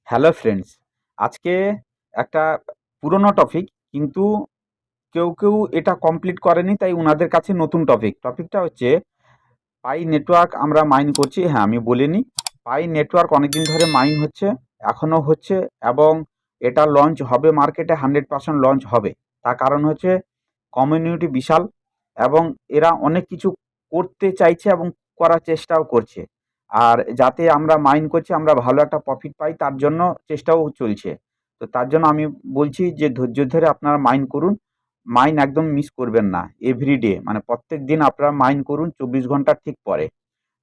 Hello friends, আজকে একটা পুরনো টপিক, কিন্তু কেউ কেউ এটা কমপ্লিট করেনি, তাই ওনাদের কাছে নতুন টপিকটা হচ্ছে পাই নেটওয়ার্ক আমরা মাইন করছি। হ্যাঁ, আমি বলিনি, পাই নেটওয়ার্ক অনেকদিন ধরে মাইন হচ্ছে, এখনও হচ্ছে, এবং এটা লঞ্চ হবে মার্কেটে, 100% লঞ্চ হবে। তার কারণ হচ্ছে কমিউনিটি বিশাল, এবং এরা অনেক কিছু করতে চাইছে এবং করার চেষ্টাও করছে। আর যাতে আমরা মাইন করছি, আমরা ভালো একটা প্রফিট পাই, তার জন্য চেষ্টাও চলছে। তো তার জন্য আমি বলছি যে ধৈর্য ধরে আপনারা মাইন করুন, মাইন একদম মিস করবেন না। এভরিডে মানে প্রত্যেক দিন আপনারা মাইন করুন 24 ঘন্টার ঠিক পরে।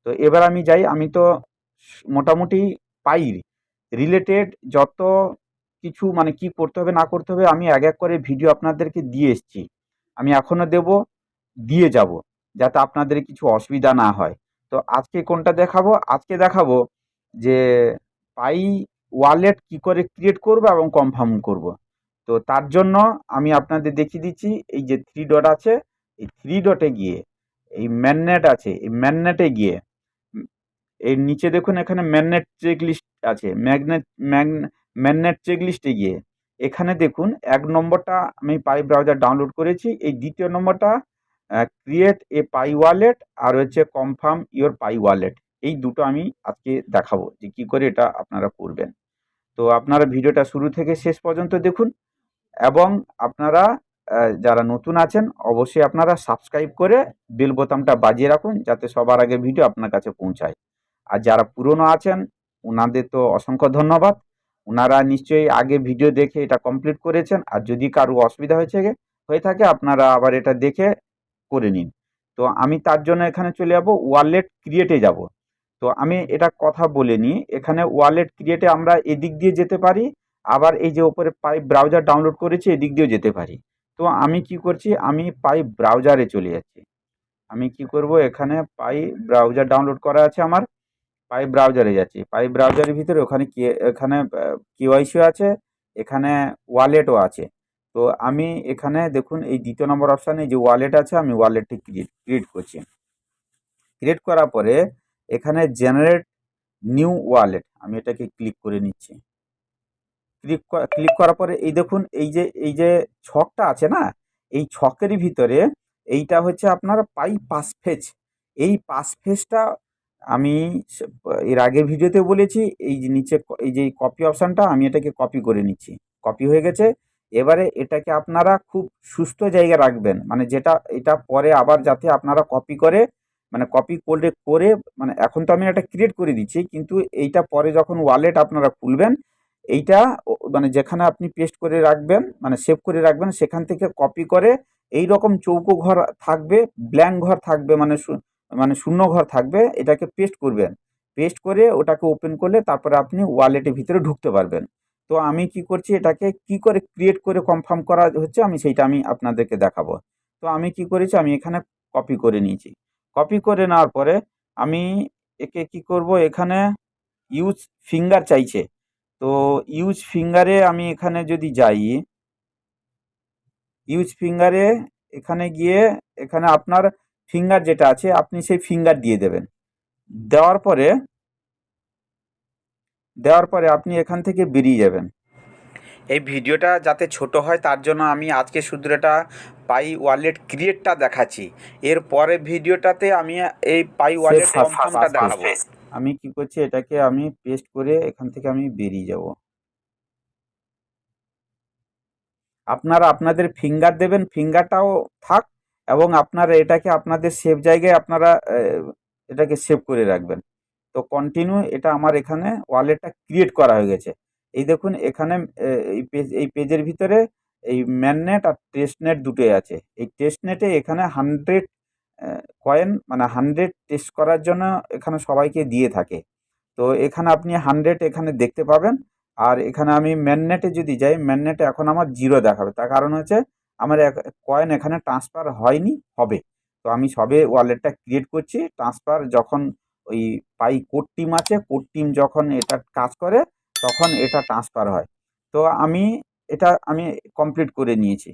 তো এবার আমি যাই, আমি তো মোটামুটি পাই রিলেটেড যত কিছু, মানে কি করতে হবে না করতে হবে, আমি এক এক করে ভিডিও আপনাদেরকে দিয়ে এসেছি। আমি এখনও দেব, দিয়ে যাব, যাতে আপনাদের কিছু অসুবিধা না হয়। তো আজকে কোনটা দেখাবো? আজকে দেখাবো যে পাই ওয়ালেট কি করে ক্রিয়েট করব এবং কনফার্ম করব। তো তার জন্য আমি আপনাদের দেখিয়ে দিচ্ছি, এই যে থ্রি ডট আছে, এই থ্রি ডটে গিয়ে এই ম্যাননেট আছে, এই ম্যাননেটে গিয়ে এর নিচে দেখুন, এখানে ম্যাগনেট চেক লিস্ট আছে, ম্যাগনেট চেক লিস্টে গিয়ে এখানে দেখুন 1 নম্বরটা আমি পাই ব্রাউজার ডাউনলোড করেছি, এই দ্বিতীয় নম্বরটা ক্রিয়েট এ পাই ওয়ালেট, আর হচ্ছে কনফার্ম ইওর পাই ওয়ালেট। এই দুটো আমি আজকে দেখাবো যে কী করে এটা আপনারা করবেন। তো আপনারা ভিডিওটা শুরু থেকে শেষ পর্যন্ত দেখুন, এবং আপনারা যারা নতুন আছেন অবশ্যই আপনারা সাবস্ক্রাইব করে বেল বোতামটা বাজিয়ে রাখুন, যাতে সবার আগে ভিডিও আপনার কাছে পৌঁছায়। আর যারা পুরনো আছেন ওনাদের তো অসংখ্য ধন্যবাদ, ওনারা নিশ্চয়ই আগে ভিডিও দেখে এটা কমপ্লিট করেছেন। আর যদি কারো অসুবিধা হয়ে থাকে, আপনারা আবার এটা দেখে করে নিন। তো আমি তার জন্য এখানে চলে যাব, ওয়ালেট ক্রিয়েটে যাব। তো আমি এটা কথা বলে নিই, এখানে ওয়ালেট ক্রিয়েটে আমরা এদিক দিয়ে যেতে পারি, আবার এই যে ওপরে পাই ব্রাউজার ডাউনলোড করেছি এদিক দিয়েও যেতে পারি। তো আমি কি করছি, আমি পাই ব্রাউজারে চলে যাচ্ছি। আমি কি করব, এখানে পাই ব্রাউজার ডাউনলোড করা আছে আমার, পাই ব্রাউজারে যাচ্ছি। পাই ব্রাউজারের ভিতরে ওখানে কি, এখানে কেওয়াইসি আছে, এখানে ওয়ালেটও আছে। তো আমি এখানে দেখুন এই দ্বিতীয় নম্বর অপশানে যে ওয়ালেট আছে, আমি ওয়ালেটটি ক্রিয়েট করছি। ক্রিয়েট করার পরে এখানে জেনারেট নিউ ওয়ালেট, আমি এটাকে ক্লিক করে নিচ্ছি। ক্লিক করার পরে এই দেখুন, এই যে ছকটা আছে না, এই ছকের ভিতরে এইটা হচ্ছে আপনার পাই পাসফেজ। এই পাসফেজটা আমি এর আগের ভিডিওতে বলেছি, এই যে নিচে এই যে কপি অপশানটা, আমি এটাকে কপি করে নিচ্ছি। কপি হয়ে গেছে। এবারে এটাকে আপনারা খুব সুস্থ জায়গায় রাখবেন, মানে যেটা এটা পরে আবার যাতে আপনারা কপি করে, মানে কপি করে মানে এখন তো আমি এটা ক্রিয়েট করে দিচ্ছি, কিন্তু এইটা পরে যখন ওয়ালেট আপনারা খুলবেন, এইটা মানে যেখানে আপনি পেস্ট করে রাখবেন, মানে সেভ করে রাখবেন, সেখান থেকে কপি করে এই রকম চৌকো ঘর থাকবে, ব্ল্যাঙ্ক ঘর থাকবে, মানে শূন্য ঘর থাকবে, এটাকে পেস্ট করবেন। পেস্ট করে ওটাকে ওপেন করলে তারপরে আপনি ওয়ালেটের ভিতরে ঢুকতে পারবেন। তো আমি কি করছি, এটাকে কি করে ক্রিয়েট করে কনফার্ম করা হচ্ছে আমি আপনাদেরকে দেখাবো। তো আমি কি করেছি, আমি এখানে কপি করে নিয়েছি। কপি করে নেওয়ার পরে আমি একে কি করব, এখানে ইউজ ফিঙ্গার চাইছে। তো ইউজ ফিঙ্গারে আমি এখানে যদি যাই, ইউজ ফিঙ্গারে এখানে গিয়ে এখানে আপনার ফিঙ্গার যেটা আছে আপনি সেই ফিঙ্গার দিয়ে দেবেন। দেওয়ার পরে আপনি এখান থেকে বেরিয়ে যাবেন। এই ভিডিওটা যাতে ছোট হয় তার জন্য আমি আজকে শুধু এটা পাই ওয়ালেট ক্রিয়েটটা দেখাচ্ছি। এর পরে ভিডিওটাতে আমি এই পাই ওয়ালেট কনফার্মটা দেখাবো। আমি কি করছি, এটাকে আমি পেস্ট করে এখান থেকে আমি বেরিয়ে যাব। আপনারা আপনাদের ফিঙ্গার দেবেন, ফিঙ্গারটাও থাক, এবং আপনারা এটাকে আপনাদের সেভ জায়গায় আপনারা এটাকে সেভ করে রাখবেন। তো কন্টিনিউ, এটা আমার এখানে ওয়ালেটটা ক্রিয়েট করা হয়ে গেছে। এই দেখুন এখানে এই পেজের ভিতরে এই ম্যাননেট আর টেস্টনেট দুটোই আছে। এই টেস্টনেটে এখানে 100 কয়েন, মানে 100 টেস্ট করার জন্য এখানে সবাইকে দিয়ে থাকে। তো এখানে আপনি 100 এখানে দেখতে পাবেন। আর এখানে আমি ম্যাননেটে যদি যাই, ম্যাননেটে এখন আমার 0 দেখাবে, তার কারণ হচ্ছে আমার কয়েন এখানে ট্রান্সফার হয়নি, হবে। তো আমি সবে ওয়ালেটটা ক্রিয়েট করছি, ট্রান্সফার যখন ওই পাই কোড টিম আছে, কোড টিম যখন এটা কাজ করে তখন এটা ট্রান্সফার হয়। তো আমি এটা কমপ্লিট করে নিয়েছি।